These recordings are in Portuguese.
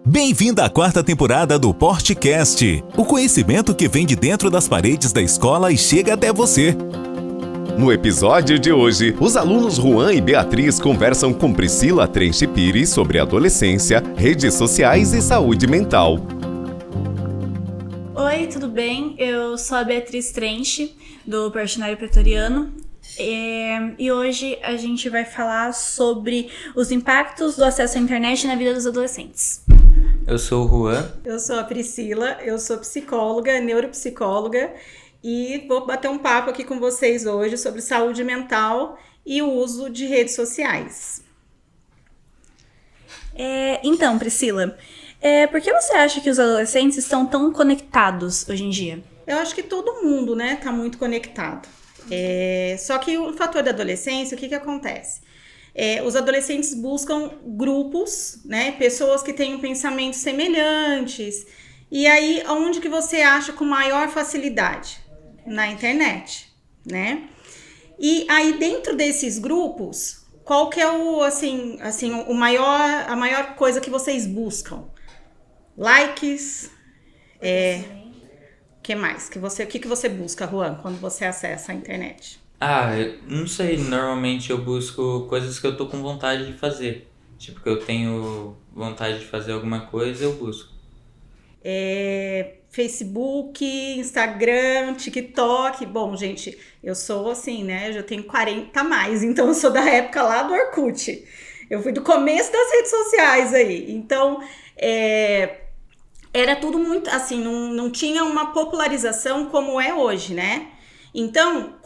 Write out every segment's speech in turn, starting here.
Bem-vindo à quarta temporada do Portcast, o conhecimento que vem de dentro das paredes da escola e chega até você. No episódio de hoje, os alunos Juan e Beatriz conversam com Priscila Trenche Pires sobre adolescência, redes sociais e saúde mental. Oi, tudo bem? Eu sou a Beatriz Trenche, do Personário Pretoriano. E hoje a gente vai falar sobre os impactos do acesso à internet na vida dos adolescentes. Eu sou o Juan. Eu sou a Priscila, eu sou psicóloga, neuropsicóloga e vou bater um papo aqui com vocês hoje sobre saúde mental e o uso de redes sociais. Então, Priscila, por que você acha que os adolescentes estão tão conectados hoje em dia? Eu acho que todo mundo, né, tá muito conectado. Só que o fator da adolescência, o que acontece? Os adolescentes buscam grupos, né, pessoas que tenham pensamentos semelhantes. E aí, onde que você acha com maior facilidade? Na internet, né? E aí, dentro desses grupos, qual que é a maior coisa que vocês buscam? Likes, o que mais? O que você busca, Juan, quando você acessa a internet? Eu não sei, normalmente eu busco coisas que eu tô com vontade de fazer. Tipo, que eu tenho vontade de fazer alguma coisa, eu busco. Facebook, Instagram, TikTok. Bom, gente, eu sou assim, né? Eu já tenho 40 a mais, então eu sou da época lá do Orkut. Eu fui do começo das redes sociais aí. Então, era tudo muito assim, não tinha uma popularização como é hoje, né? Então,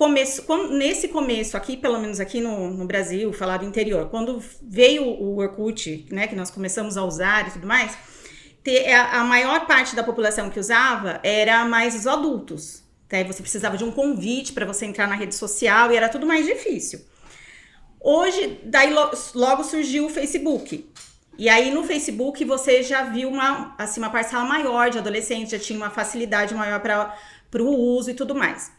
nesse começo aqui, pelo menos aqui no Brasil, falar do interior, quando veio o Orkut, né, que nós começamos a usar e tudo mais, a maior parte da população que usava era mais os adultos. Tá? Você precisava de um convite para você entrar na rede social e era tudo mais difícil. Hoje, daí logo surgiu o Facebook. E aí no Facebook você já viu uma parcela maior de adolescentes, já tinha uma facilidade maior para o uso e tudo mais.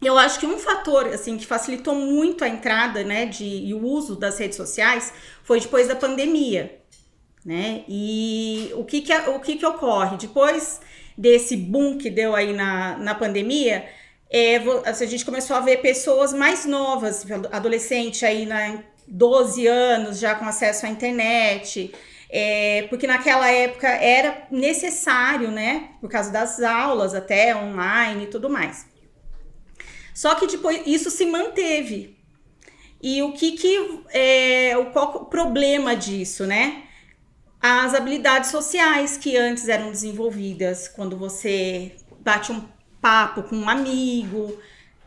Eu acho que um fator assim, que facilitou muito a entrada, né, e o uso das redes sociais foi depois da pandemia. Né? E o que ocorre? Depois desse boom que deu aí na pandemia, a gente começou a ver pessoas mais novas, adolescente aí 12 anos já com acesso à internet, porque naquela época era necessário, né, por causa das aulas até online e tudo mais. Só que depois isso se manteve. E qual o problema disso, né? As habilidades sociais que antes eram desenvolvidas quando você bate um papo com um amigo,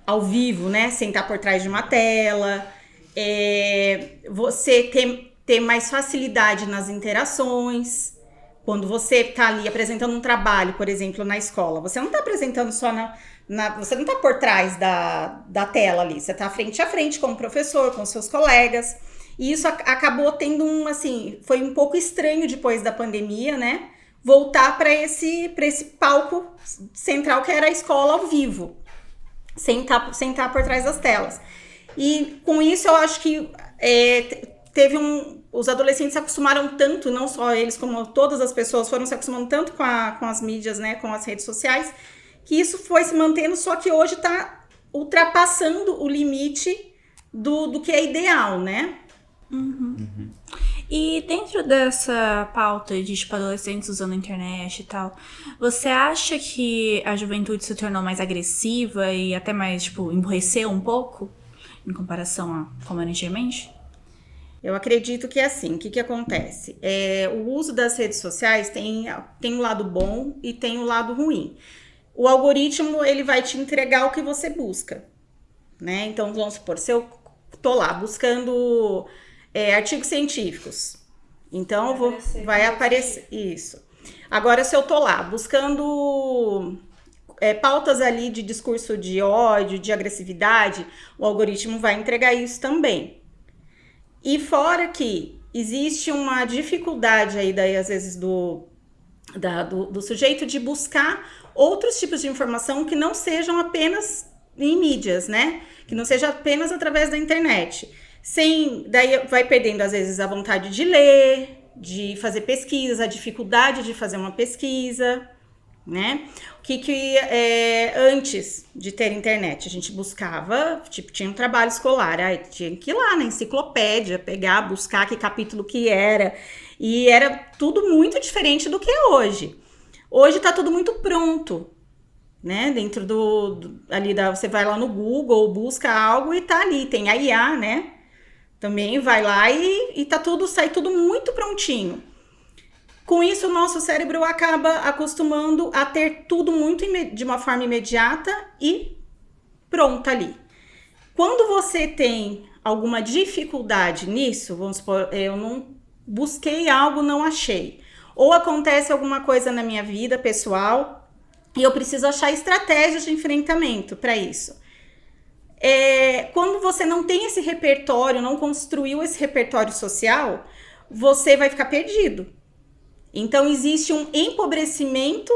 ao vivo, né? Sentar por trás de uma tela, você ter mais facilidade nas interações. Quando você está ali apresentando um trabalho, por exemplo, na escola, você não está apresentando só você não está por trás da tela ali, você está frente a frente com o professor, com seus colegas. E isso acabou tendo foi um pouco estranho depois da pandemia, né? Voltar para esse palco central que era a escola ao vivo, sentar por trás das telas. E com isso eu acho que os adolescentes se acostumaram tanto, não só eles, como todas as pessoas foram se acostumando tanto com as mídias, né? Com as redes sociais, que isso foi se mantendo, só que hoje está ultrapassando o limite do que é ideal, né? Uhum. E dentro dessa pauta de adolescentes usando a internet e tal, você acha que a juventude se tornou mais agressiva e até mais, emburreceu um pouco em comparação a como era antigamente? Eu acredito que é assim. O que acontece? O uso das redes sociais tem um lado bom e tem um lado ruim. O algoritmo, ele vai te entregar o que você busca, né? Então, vamos supor, se eu tô lá buscando artigos científicos, então vai aparecer isso. Agora, se eu tô lá buscando pautas ali de discurso de ódio, de agressividade, o algoritmo vai entregar isso também. E fora que existe uma dificuldade aí daí, às vezes, do sujeito de buscar outros tipos de informação que não sejam apenas em mídias, né? Que não seja apenas através da internet. Daí vai perdendo, às vezes, a vontade de ler, de fazer pesquisas, a dificuldade de fazer uma pesquisa, né? Antes de ter internet, a gente buscava, tipo, tinha um trabalho escolar, aí tinha que ir lá na enciclopédia, pegar, buscar que capítulo que era, e era tudo muito diferente do que é hoje. Hoje tá tudo muito pronto, né? Dentro você vai lá no Google, busca algo e tá ali, tem a IA, né? Também vai lá e sai tudo muito prontinho. Com isso, o nosso cérebro acaba acostumando a ter tudo muito de uma forma imediata e pronta ali. Quando você tem alguma dificuldade nisso, vamos supor, eu não busquei algo, não achei. Ou acontece alguma coisa na minha vida pessoal e eu preciso achar estratégias de enfrentamento para isso. Quando você não tem esse repertório, não construiu esse repertório social, você vai ficar perdido. Então, existe um empobrecimento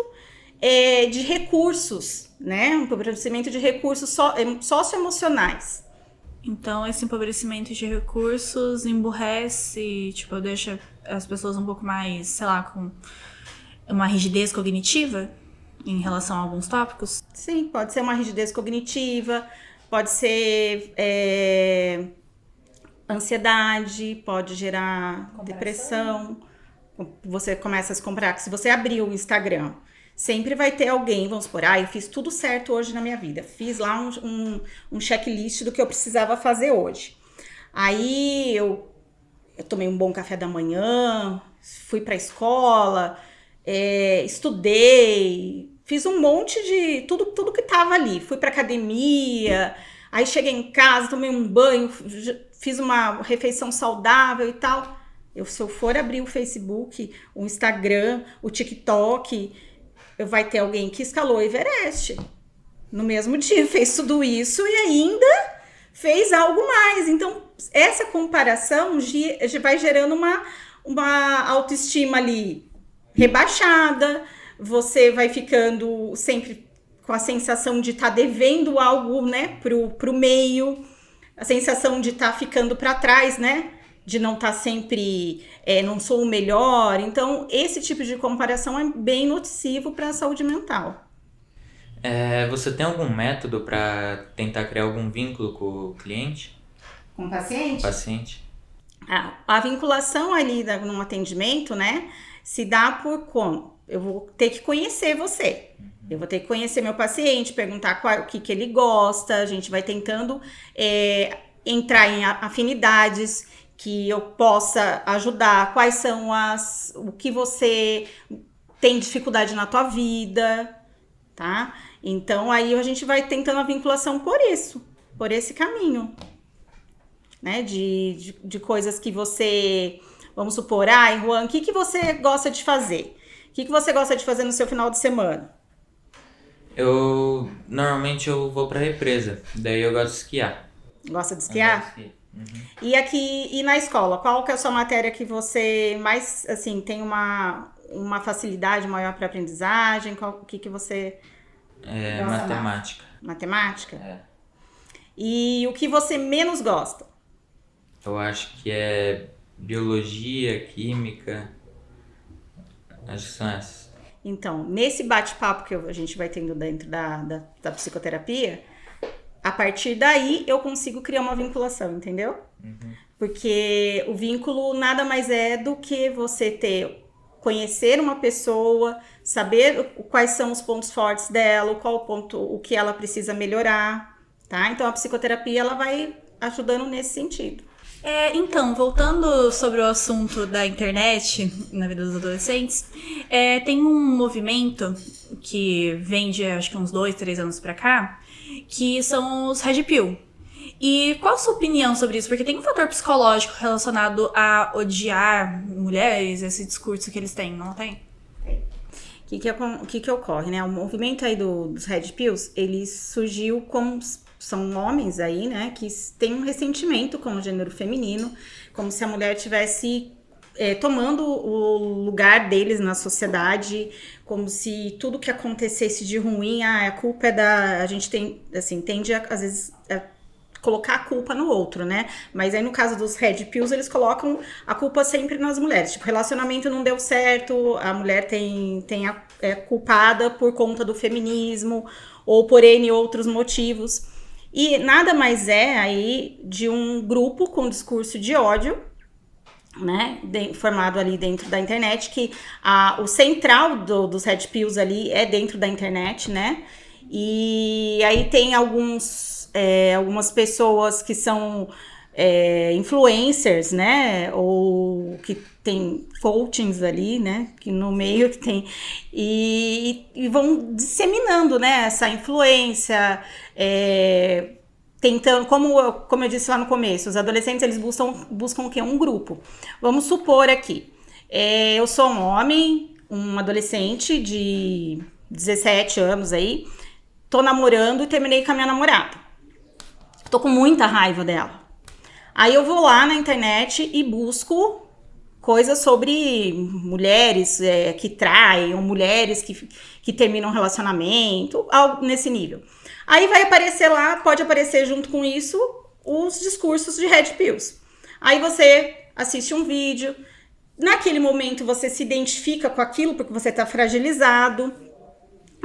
de recursos, né? Um empobrecimento de recursos socioemocionais. Então, esse empobrecimento de recursos emburrece, tipo, deixa as pessoas um pouco mais, sei lá, com uma rigidez cognitiva em relação a alguns tópicos? Sim, pode ser uma rigidez cognitiva, pode ser ansiedade, pode gerar depressão. Você começa a se comparar, que se você abrir o Instagram, sempre vai ter alguém, vamos supor, eu fiz tudo certo hoje na minha vida, fiz lá um checklist do que eu precisava fazer hoje. Aí eu tomei um bom café da manhã, fui pra escola, estudei, fiz um monte de tudo que tava ali, fui pra academia, aí cheguei em casa, tomei um banho, fiz uma refeição saudável e tal. Se eu for abrir o Facebook, o Instagram, o TikTok, vai ter alguém que escalou o Everest. No mesmo dia, fez tudo isso e ainda fez algo mais. Então, essa comparação vai gerando uma autoestima ali rebaixada. Você vai ficando sempre com a sensação de estar devendo algo, né, pro meio. A sensação de estar ficando para trás, né? De não estar sempre, não sou o melhor. Então, esse tipo de comparação é bem nocivo para a saúde mental. Você tem algum método para tentar criar algum vínculo com o cliente? Com o paciente? Paciente. A vinculação ali num atendimento, né, se dá por como? Eu vou ter que conhecer você. Eu vou ter que conhecer meu paciente, perguntar o que ele gosta. A gente vai tentando entrar em afinidades que eu possa ajudar, quais são o que você tem dificuldade na tua vida, tá? Então, aí a gente vai tentando a vinculação por esse caminho, né? De coisas que você, vamos supor, Juan, o que você gosta de fazer? O que você gosta de fazer no seu final de semana? Normalmente eu vou pra represa, daí eu gosto de esquiar. Gosta de esquiar? E na escola, qual que é a sua matéria que você mais, assim, tem uma facilidade maior para aprendizagem? O que você gosta matemática. Mais? Matemática? E o que você menos gosta? Eu acho que é biologia, química, acho que são essas. Então, nesse bate-papo que a gente vai tendo dentro da psicoterapia, a partir daí eu consigo criar uma vinculação, entendeu? Porque o vínculo nada mais é do que você conhecer uma pessoa, saber quais são os pontos fortes dela, o que ela precisa melhorar, tá? Então a psicoterapia ela vai ajudando nesse sentido. Então, voltando sobre o assunto da internet na vida dos adolescentes, tem um movimento que vem de acho que uns 2, 3 anos pra cá, que são os Red Pill. E qual a sua opinião sobre isso? Porque tem um fator psicológico relacionado a odiar mulheres, esse discurso que eles têm, não tem? O que ocorre, né? O movimento aí dos Red Pills, ele surgiu como... São homens aí, né, que têm um ressentimento com o gênero feminino, como se a mulher tivesse tomando o lugar deles na sociedade, como se tudo que acontecesse de ruim, a culpa é a gente tem, assim, tende a, às vezes, a colocar a culpa no outro, né? Mas aí no caso dos Red Pills, eles colocam a culpa sempre nas mulheres. Tipo, relacionamento não deu certo, a mulher é culpada por conta do feminismo ou por N outros motivos. E nada mais é aí de um grupo com discurso de ódio, né, formado ali dentro da internet, que o central dos Red Pills ali é dentro da internet, né? E aí tem algumas pessoas que são influencers, né? Ou que tem coachings ali, né? Que no meio que tem... E vão disseminando, né? Essa influência... tentando, como eu disse lá no começo, os adolescentes, eles buscam o quê? Um grupo. Vamos supor aqui, eu sou um homem, um adolescente de 17 anos aí, tô namorando e terminei com a minha namorada. Tô com muita raiva dela. Aí eu vou lá na internet e busco coisas sobre mulheres que traem, ou mulheres que terminam um relacionamento, algo nesse nível. Aí vai aparecer lá, pode aparecer junto com isso, os discursos de Red Pills. Aí você assiste um vídeo, naquele momento você se identifica com aquilo, porque você tá fragilizado.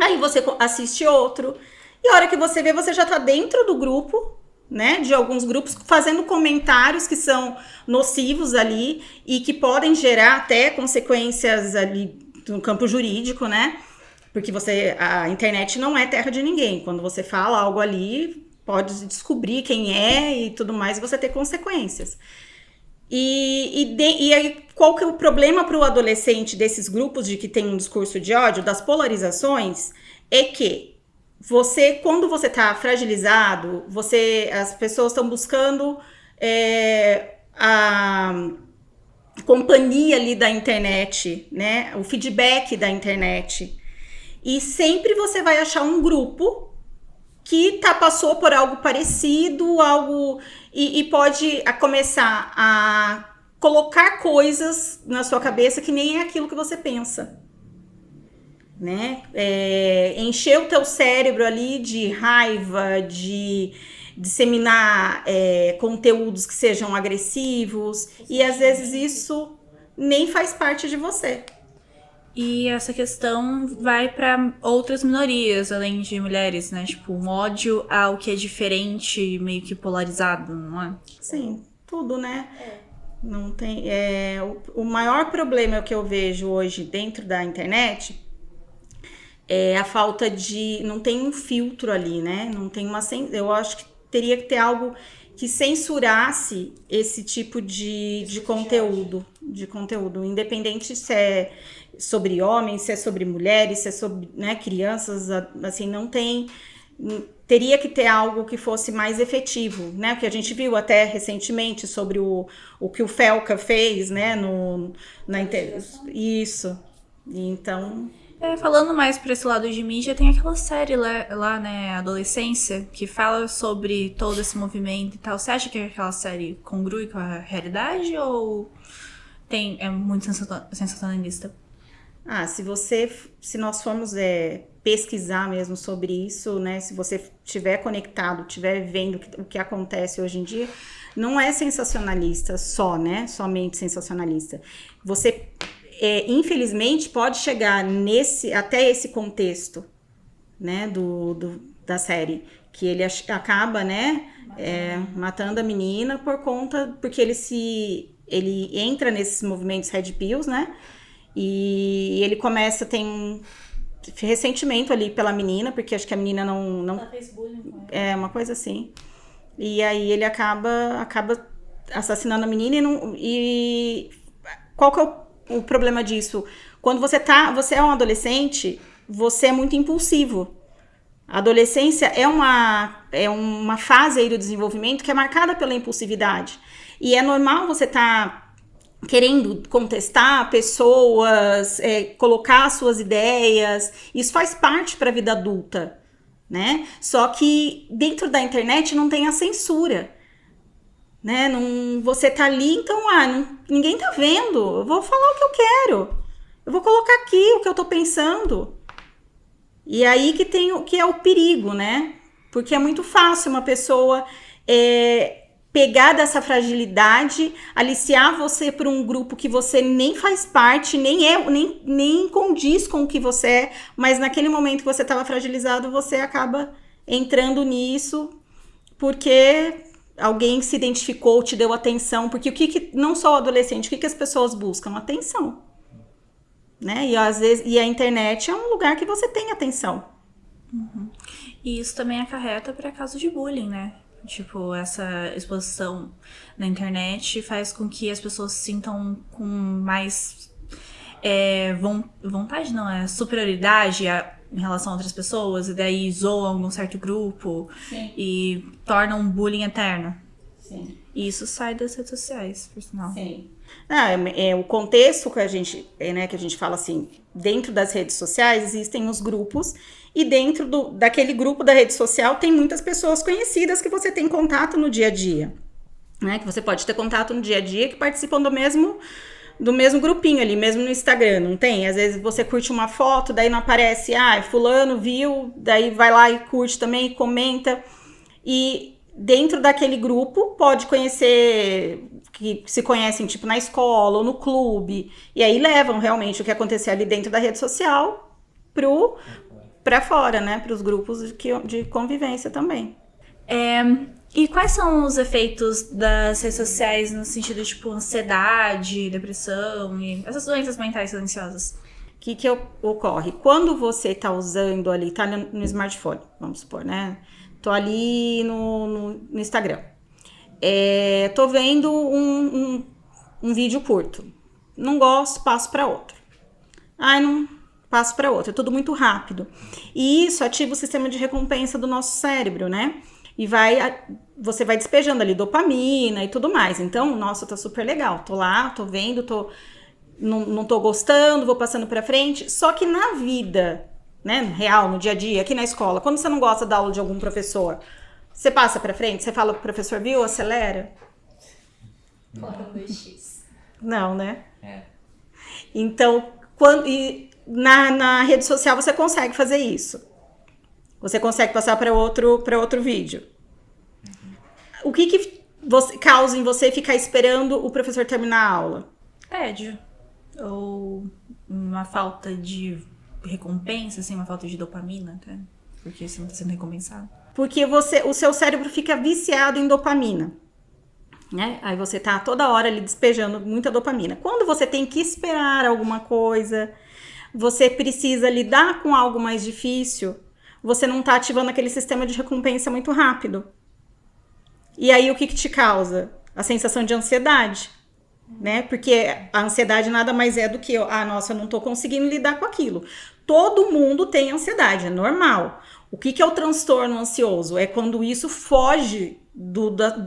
Aí você assiste outro, e a hora que você vê, você já tá dentro do grupo, né, de alguns grupos, fazendo comentários que são nocivos ali, e que podem gerar até consequências ali no campo jurídico, né, porque a internet não é terra de ninguém. Quando você fala algo ali, pode descobrir quem é e tudo mais, e você ter consequências. E aí, qual que é o problema para o adolescente desses grupos de que tem um discurso de ódio, das polarizações, é que quando você está fragilizado, as pessoas estão buscando a companhia ali da internet, né? O feedback da internet. E sempre você vai achar um grupo que passou por algo parecido, e pode começar a colocar coisas na sua cabeça que nem é aquilo que você pensa, né? Encher o teu cérebro ali de raiva, de disseminar conteúdos que sejam agressivos, e às vezes isso nem faz parte de você. E essa questão vai para outras minorias, além de mulheres, né? Tipo, um ódio ao que é diferente, meio que polarizado, não é? Sim, tudo, né? Não tem... o maior problema que eu vejo hoje dentro da internet é a falta de... Não tem um filtro ali, né? Não tem uma... Eu acho que teria que ter algo que censurasse esse tipo de conteúdo. De conteúdo, independente se é sobre homens, se é sobre mulheres, se é sobre, né, crianças, assim, não tem... Teria que ter algo que fosse mais efetivo, né? Que a gente viu até recentemente sobre o que o Felca fez, né? Na internet. Isso. Então... Falando mais pra esse lado de mídia, tem aquela série lá, né, Adolescência, que fala sobre todo esse movimento e tal. Você acha que aquela série congrui com a realidade ou é muito sensacionalista? Se nós formos pesquisar mesmo sobre isso, né, se você estiver conectado, estiver vendo o que acontece hoje em dia, não é sensacionalista só, né, somente sensacionalista. Você, infelizmente, pode chegar até esse contexto, né, da série, que ele acaba, né, matando a menina porque ele entra nesses movimentos Red Pills, né, e ele começa, tem um ressentimento ali pela menina, porque acho que a menina não Ela fez bullying com ela. uma coisa assim. E aí ele acaba assassinando a menina e qual que é o problema disso? Quando você é um adolescente, você é muito impulsivo. A adolescência é uma fase aí do desenvolvimento que é marcada pela impulsividade. E é normal você estar querendo contestar pessoas, colocar suas ideias. Isso faz parte para a vida adulta, né? Só que dentro da internet não tem a censura, né? Você tá ali, então ninguém tá vendo. Eu vou falar o que eu quero. Eu vou colocar aqui o que eu tô pensando. E aí que é o perigo, né? Porque é muito fácil uma pessoa pegar dessa fragilidade, aliciar você para um grupo que você nem faz parte, nem condiz com o que você é, mas naquele momento que você estava fragilizado, você acaba entrando nisso porque alguém se identificou, te deu atenção, porque não só o adolescente, o que as pessoas buscam? Atenção, né? E às vezes a internet é um lugar que você tem atenção. E isso também acarreta para casos de bullying, né? Tipo, essa exposição na internet faz com que as pessoas se sintam com mais vontade, não, superioridade em relação a outras pessoas, e daí zoam algum certo grupo. Sim. E tornam um bullying eterno. Sim. E isso sai das redes sociais, por sinal. Sim. O contexto que a gente fala assim, dentro das redes sociais existem os grupos, e dentro daquele grupo da rede social tem muitas pessoas conhecidas que você tem contato no dia a dia, né? Que você pode ter contato no dia a dia, que participam do mesmo grupinho ali, mesmo no Instagram, não tem? Às vezes você curte uma foto, daí não aparece, fulano viu, daí vai lá e curte também, comenta, e dentro daquele grupo pode conhecer, que se conhecem tipo na escola ou no clube, e aí levam realmente o que aconteceu ali dentro da rede social para fora, né? Para os grupos de convivência também. E quais são os efeitos das redes sociais no sentido, tipo, ansiedade, depressão e essas doenças mentais silenciosas? O que ocorre? Quando você tá usando ali, tá no smartphone, vamos supor, né? Tô ali no Instagram. Tô vendo um vídeo curto. Não gosto, passo para outro. Não passo para outro. É tudo muito rápido. E isso ativa o sistema de recompensa do nosso cérebro, né? E você vai despejando ali dopamina e tudo mais. Então, nossa, tá super legal. Tô lá, tô vendo, não tô gostando, vou passando pra frente. Só que na vida, né, real, no dia a dia, aqui na escola, quando você não gosta da aula de algum professor, você passa pra frente, você fala pro professor, viu, acelera? Fora o 2x. Não, né? Então, na rede social você consegue fazer isso. Você consegue passar para outro vídeo. O que causa em você ficar esperando o professor terminar a aula? Tédio. Ou uma falta de recompensa, assim, uma falta de dopamina, até. Porque você não tá sendo recompensado. Porque o seu cérebro fica viciado em dopamina, né? Aí você tá toda hora ali despejando muita dopamina. Quando você tem que esperar alguma coisa, você precisa lidar com algo mais difícil, você não tá ativando aquele sistema de recompensa muito rápido. E aí o que te causa? A sensação de ansiedade, né? Porque a ansiedade nada mais é do que, nossa, eu não tô conseguindo lidar com aquilo. Todo mundo tem ansiedade, é normal. O que é o transtorno ansioso? É quando isso foge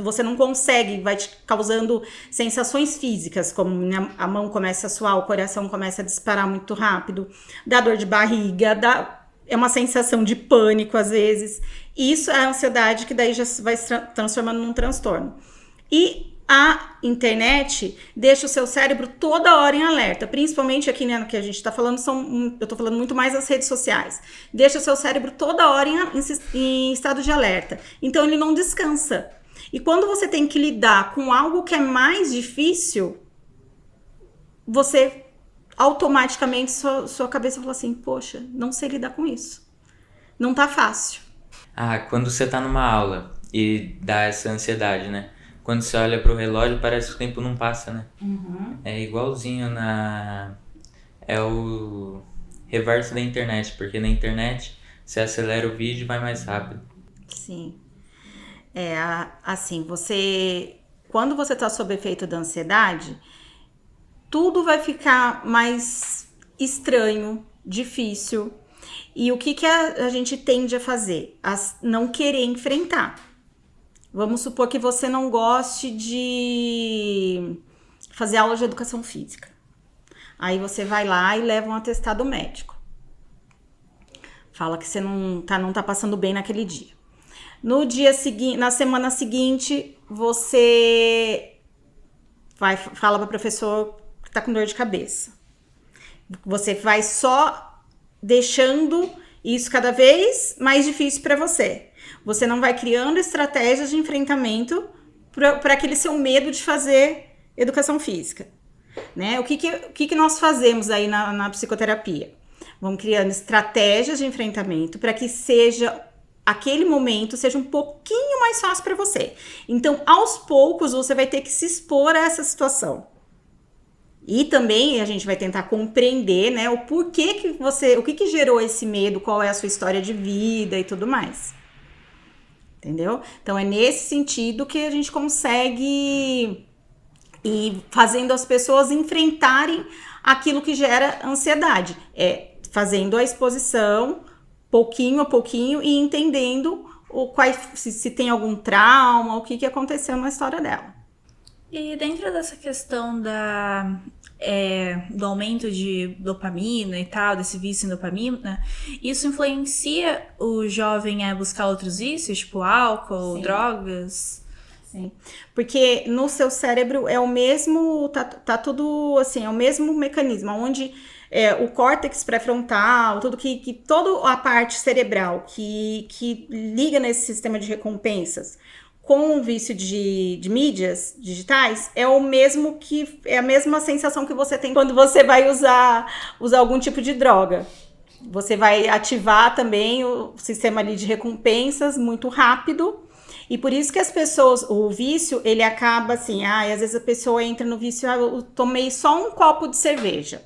você não consegue, vai te causando sensações físicas, como a mão começa a suar, o coração começa a disparar muito rápido, dá dor de barriga, é uma sensação de pânico às vezes. Isso é a ansiedade que daí já vai se transformando num transtorno. E a internet deixa o seu cérebro toda hora em alerta, principalmente aqui, né, no que a gente está falando, eu estou falando muito mais das redes sociais. Deixa o seu cérebro toda hora em estado de alerta. Então ele não descansa. E quando você tem que lidar com algo que é mais difícil, você automaticamente sua cabeça fala assim, poxa, não sei lidar com isso. Não tá fácil. Quando você tá numa aula e dá essa ansiedade, né? Quando você olha pro relógio, parece que o tempo não passa, né? Uhum. É igualzinho é o reverso da internet, porque na internet você acelera o vídeo e vai mais rápido. Sim. Assim, quando você tá sob efeito da ansiedade, tudo vai ficar mais estranho, difícil. E o que a gente tende a fazer? Não querer enfrentar. Vamos supor que você não goste de fazer aula de educação física. Aí você vai lá e leva um atestado médico. Fala que você não tá passando bem naquele dia. No dia seguinte, na semana seguinte, você fala para o professor que tá com dor de cabeça. Você vai só deixando isso cada vez mais difícil para você. você não vai criando estratégias de enfrentamento para aquele seu medo de fazer educação física, né? O que nós fazemos aí na psicoterapia? Vamos criando estratégias de enfrentamento para que aquele momento seja um pouquinho mais fácil para você. Então, aos poucos, você vai ter que se expor a essa situação. E também a gente vai tentar compreender, né, o porquê o que gerou esse medo, qual é a sua história de vida e tudo mais. Entendeu? Então é nesse sentido que a gente consegue ir fazendo as pessoas enfrentarem aquilo que gera ansiedade. É fazendo a exposição pouquinho a pouquinho e entendendo se tem algum trauma, o que aconteceu na história dela. E dentro dessa questão do aumento de dopamina e tal, desse vício em dopamina, isso influencia o jovem a buscar outros vícios, tipo álcool, Sim. drogas? Sim, porque no seu cérebro é o mesmo, tá tudo assim, é o mesmo mecanismo, onde o córtex pré-frontal, toda a parte cerebral que liga nesse sistema de recompensas com o vício de mídias digitais é a mesma sensação que você tem quando você vai usar algum tipo de droga. Você vai ativar também o sistema ali de recompensas muito rápido. E por isso que as pessoas, o vício, ele acaba assim, às vezes a pessoa entra no vício, eu tomei só um copo de cerveja.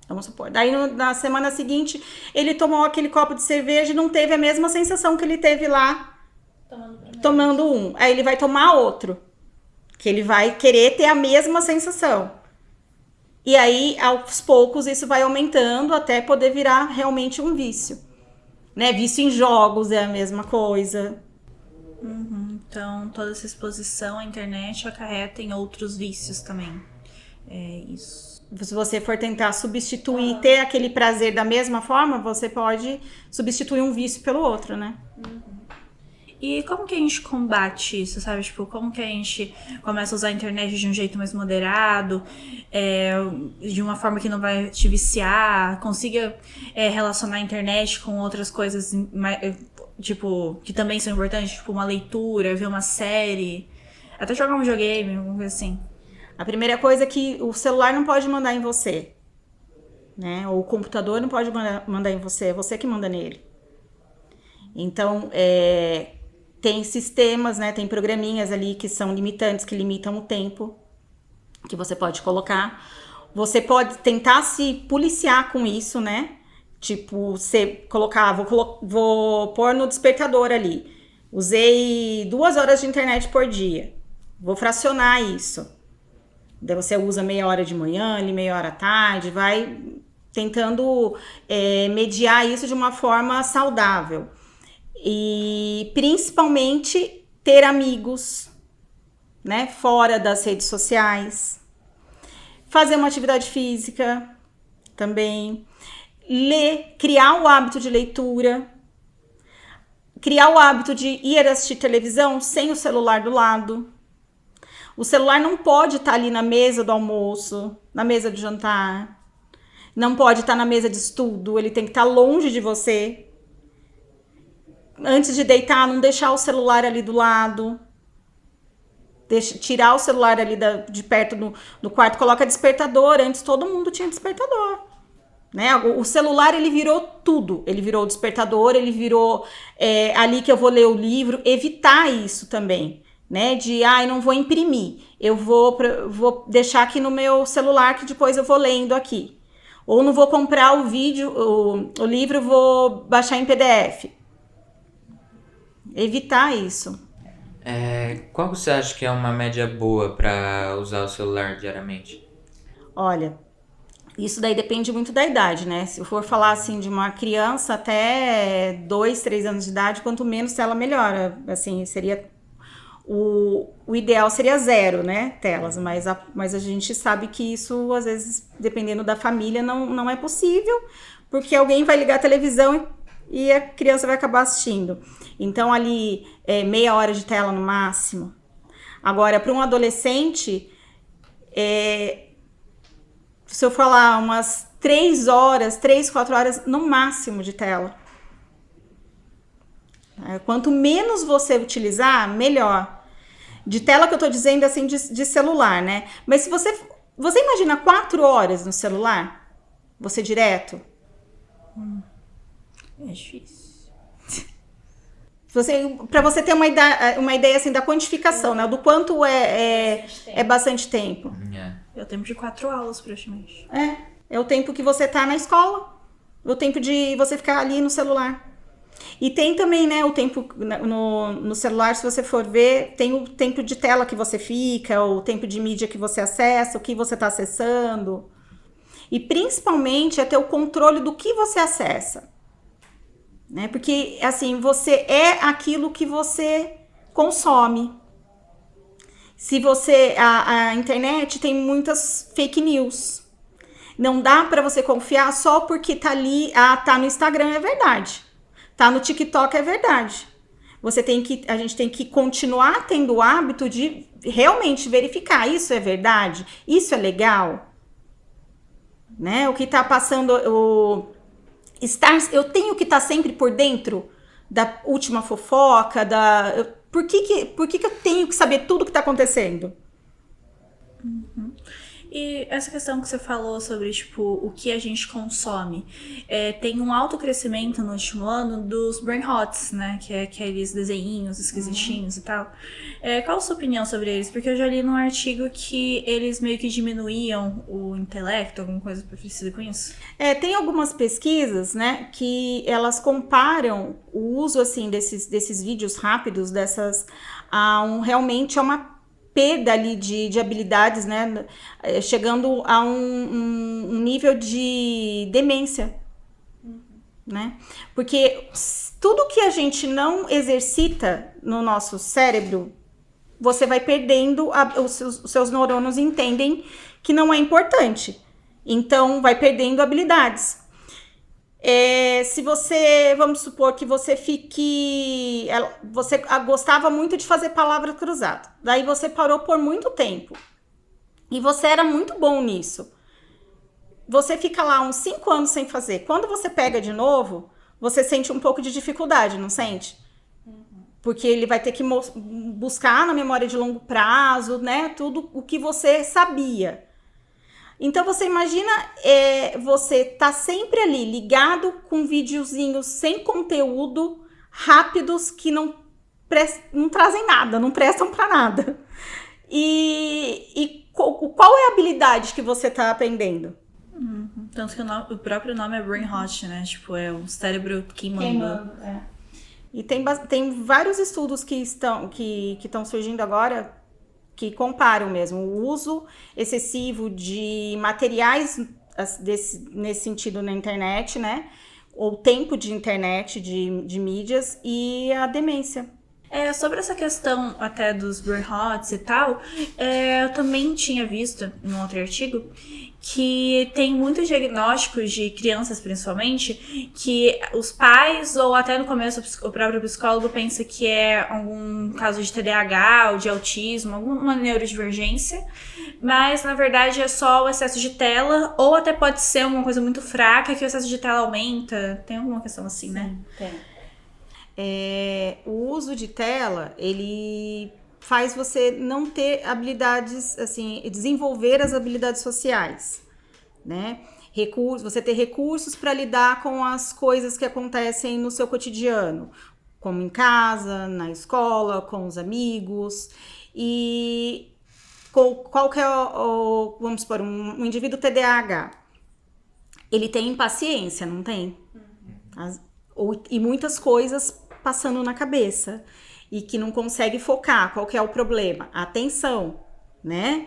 Vamos supor. Daí na semana seguinte, ele tomou aquele copo de cerveja e não teve a mesma sensação que ele teve lá tomando um. Aí ele vai tomar outro, que ele vai querer ter a mesma sensação. E aí, aos poucos, isso vai aumentando até poder virar realmente um vício. Né? Vício em jogos é a mesma coisa. Então, toda essa exposição à internet acarreta em outros vícios também. É isso. Se você for tentar substituir, ter aquele prazer da mesma forma, você pode substituir um vício pelo outro, né? E como que a gente combate isso, sabe? Tipo, como que a gente começa a usar a internet de um jeito mais moderado, de uma forma que não vai te viciar, consiga relacionar a internet com outras coisas, tipo, que também são importantes, tipo uma leitura, ver uma série, até jogar um videogame, alguma coisa assim. A primeira coisa é que o celular não pode mandar em você, né? Ou o computador não pode mandar em você, é você que manda nele. Então, tem sistemas, né? Tem programinhas ali que são limitantes, que limitam o tempo que você pode colocar. Você pode tentar se policiar com isso, né? Tipo, você colocar, vou pôr no despertador ali. Usei 2 horas de internet por dia. Vou fracionar isso. Daí você usa meia hora de manhã, ali meia hora à tarde, vai tentando mediar isso de uma forma saudável. E principalmente ter amigos, né, fora das redes sociais. Fazer uma atividade física também. Ler, criar o hábito de leitura. Criar o hábito de ir assistir televisão sem o celular do lado. O celular não pode estar ali na mesa do almoço, na mesa de jantar. Não pode estar na mesa de estudo, ele tem que estar longe de você. Antes de deitar, não deixar o celular ali do lado. Tirar o celular ali de perto do quarto, coloca despertador. Antes todo mundo tinha despertador. Né? O celular, ele virou tudo. Ele virou o despertador, ele virou ali que eu vou ler o livro. Evitar isso também. Né? De, não vou imprimir. Eu vou deixar aqui no meu celular que depois eu vou lendo aqui. Ou não vou comprar o livro, vou baixar em PDF. Evitar isso. Qual você acha que é uma média boa para usar o celular diariamente? Olha, isso daí depende muito da idade, né? Se eu for falar assim de uma criança até 2, 3 anos de idade, quanto menos ela melhora. Assim, seria o ideal seria 0, né? Telas, mas a gente sabe que isso, às vezes, dependendo da família, não é possível, porque alguém vai ligar a televisão e a criança vai acabar assistindo. Então, ali, meia hora de tela no máximo. Agora, para um adolescente, se eu falar umas 3, 4 horas no máximo de tela. Quanto menos você utilizar, melhor. De tela que eu tô dizendo assim, de celular, né? Mas se você imagina 4 horas no celular, você direto? É difícil. Para você ter uma ideia assim, da quantificação, né? Do quanto é bastante tempo. É o tempo de 4 aulas, praticamente. É o tempo que você tá na escola. O tempo de você ficar ali no celular. E tem também, né, o tempo no celular, se você for ver, tem o tempo de tela que você fica, o tempo de mídia que você acessa, o que você tá acessando. E principalmente é ter o controle do que você acessa. Né? Porque, assim, você é aquilo que você consome. Se você... A internet tem muitas fake news. Não dá para você confiar só porque tá ali... tá no Instagram, é verdade. Tá no TikTok, é verdade. A gente tem que continuar tendo o hábito de realmente verificar. Isso é verdade? Isso é legal? Né? O que tá passando... eu tenho que estar sempre por dentro da última fofoca, por que eu tenho que saber tudo que está acontecendo? E essa questão que você falou sobre, tipo, o que a gente consome, tem um alto crescimento no último ano dos brain rots, né, que é aqueles desenhinhos esquisitinhos e tal. Qual a sua opinião sobre eles? Porque eu já li num artigo que eles meio que diminuíam o intelecto, alguma coisa parecida com isso. Tem algumas pesquisas, né, que elas comparam o uso, assim, desses vídeos rápidos, realmente a uma perda ali de habilidades, né? Chegando a um nível de demência, né? Porque tudo que a gente não exercita no nosso cérebro, você vai perdendo, os seus neurônios entendem que não é importante. Então, vai perdendo habilidades. Se você, vamos supor que você você gostava muito de fazer palavra cruzada, daí você parou por muito tempo e você era muito bom nisso, você fica lá uns 5 anos sem fazer, quando você pega de novo, você sente um pouco de dificuldade, não sente? Porque ele vai ter que buscar na memória de longo prazo, né, tudo o que você sabia. Então, você imagina, você tá sempre ali, ligado com videozinhos sem conteúdo, rápidos, que não trazem nada, não prestam para nada. E qual é a habilidade que você tá aprendendo? Tanto que o próprio nome é brain rot, né? Tipo, é um cérebro queimando. E tem vários estudos que estão surgindo agora, que comparam mesmo o uso excessivo de materiais nesse sentido na internet, né? Ou tempo de internet, de mídias, e a demência. Sobre essa questão até dos brain rots e tal, eu também tinha visto em um outro artigo que tem muitos diagnósticos de crianças, principalmente, que os pais, ou até no começo o próprio psicólogo, pensa que é algum caso de TDAH ou de autismo, alguma neurodivergência, mas na verdade é só o excesso de tela, ou até pode ser uma coisa muito fraca que o excesso de tela aumenta. Tem alguma questão assim, né? Tem. O uso de tela, ele faz você não ter habilidades, assim, desenvolver as habilidades sociais, né? Você ter recursos para lidar com as coisas que acontecem no seu cotidiano, como em casa, na escola, com os amigos. E qual que é vamos supor, um indivíduo TDAH, ele tem impaciência, não tem? E muitas coisas passando na cabeça e que não consegue focar. Qual que é o problema? A atenção, né?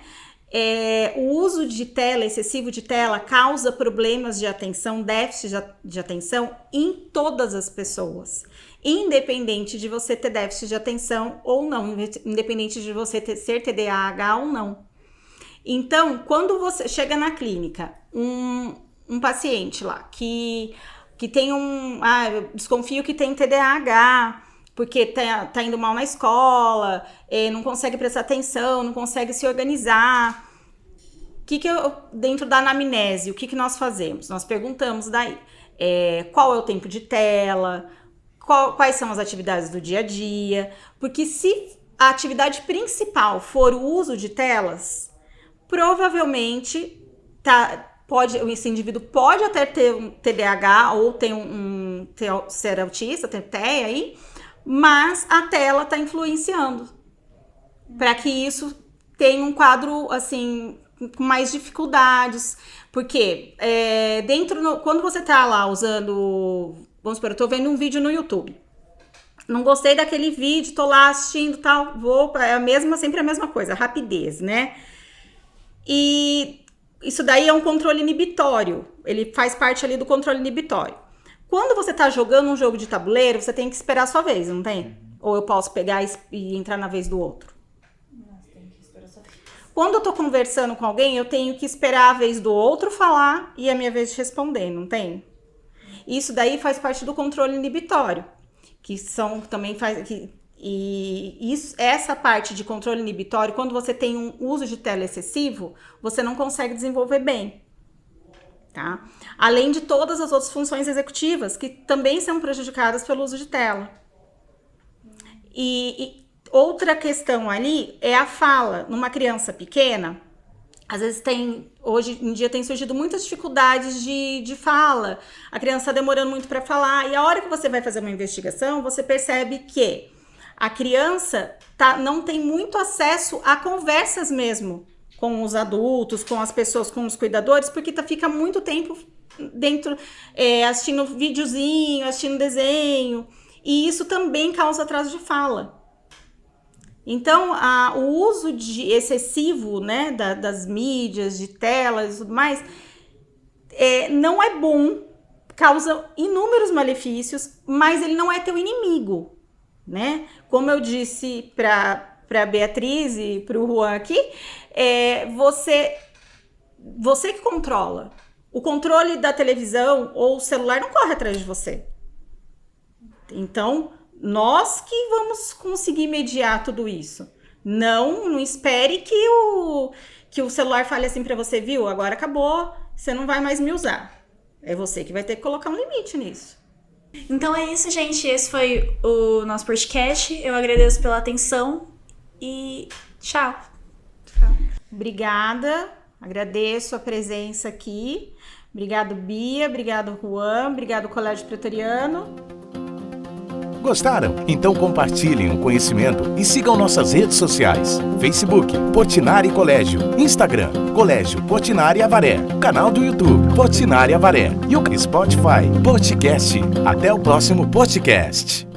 O uso de tela, excessivo de tela, causa problemas de atenção, déficit de atenção em todas as pessoas, independente de você ter déficit de atenção ou não, independente de você ser TDAH ou não. Então, quando você chega na clínica, um paciente lá que tem eu desconfio que tem TDAH, porque tá indo mal na escola, não consegue prestar atenção, não consegue se organizar. Dentro da anamnese, o que nós fazemos? Nós perguntamos daí, qual é o tempo de tela, quais são as atividades do dia a dia, porque se a atividade principal for o uso de telas, provavelmente esse indivíduo pode até ter um TDAH ou ser autista, ter TEA aí, mas a tela está influenciando para que isso tenha um quadro assim com mais dificuldades, porque quando você está lá usando, vamos supor, eu estou vendo um vídeo no YouTube, não gostei daquele vídeo, tô lá assistindo tal, sempre a mesma coisa, rapidez, né? E isso daí é um controle inibitório, ele faz parte ali do controle inibitório. Quando você tá jogando um jogo de tabuleiro, você tem que esperar a sua vez, não tem? Ou eu posso pegar e entrar na vez do outro? Quando eu tô conversando com alguém, eu tenho que esperar a vez do outro falar e a minha vez de responder, não tem? Isso daí faz parte do controle inibitório, que são também essa parte de controle inibitório, quando você tem um uso de tela excessivo, você não consegue desenvolver bem, tá? Além de todas as outras funções executivas que também são prejudicadas pelo uso de tela. Outra questão ali é a fala. Numa criança pequena, às vezes hoje em dia tem surgido muitas dificuldades de fala, a criança está demorando muito para falar, e a hora que você vai fazer uma investigação, você percebe que a criança não tem muito acesso a conversas mesmo com os adultos, com as pessoas, com os cuidadores, porque fica muito tempo dentro, assistindo videozinho, assistindo desenho, e isso também causa atraso de fala. Então, o uso excessivo, né, das mídias, de telas e tudo mais, não é bom, causa inúmeros malefícios, mas ele não é teu inimigo, né? Como eu disse para a Beatriz e para o Juan aqui, você que controla. O controle da televisão ou o celular não corre atrás de você. Então, nós que vamos conseguir mediar tudo isso. Não espere que o celular fale assim para você, viu? Agora acabou, você não vai mais me usar. É você que vai ter que colocar um limite nisso. Então é isso, gente. Esse foi o nosso podcast. Eu agradeço pela atenção e tchau. Obrigada. Agradeço a presença aqui. Obrigado, Bia. Obrigado, Juan. Obrigado, Colégio Pretoriano. Gostaram? Então compartilhem o conhecimento e sigam nossas redes sociais. Facebook, Portinari Colégio. Instagram, Colégio Portinari Avaré. Canal do YouTube, Portinari Avaré. E o Spotify, Podcast. Até o próximo podcast.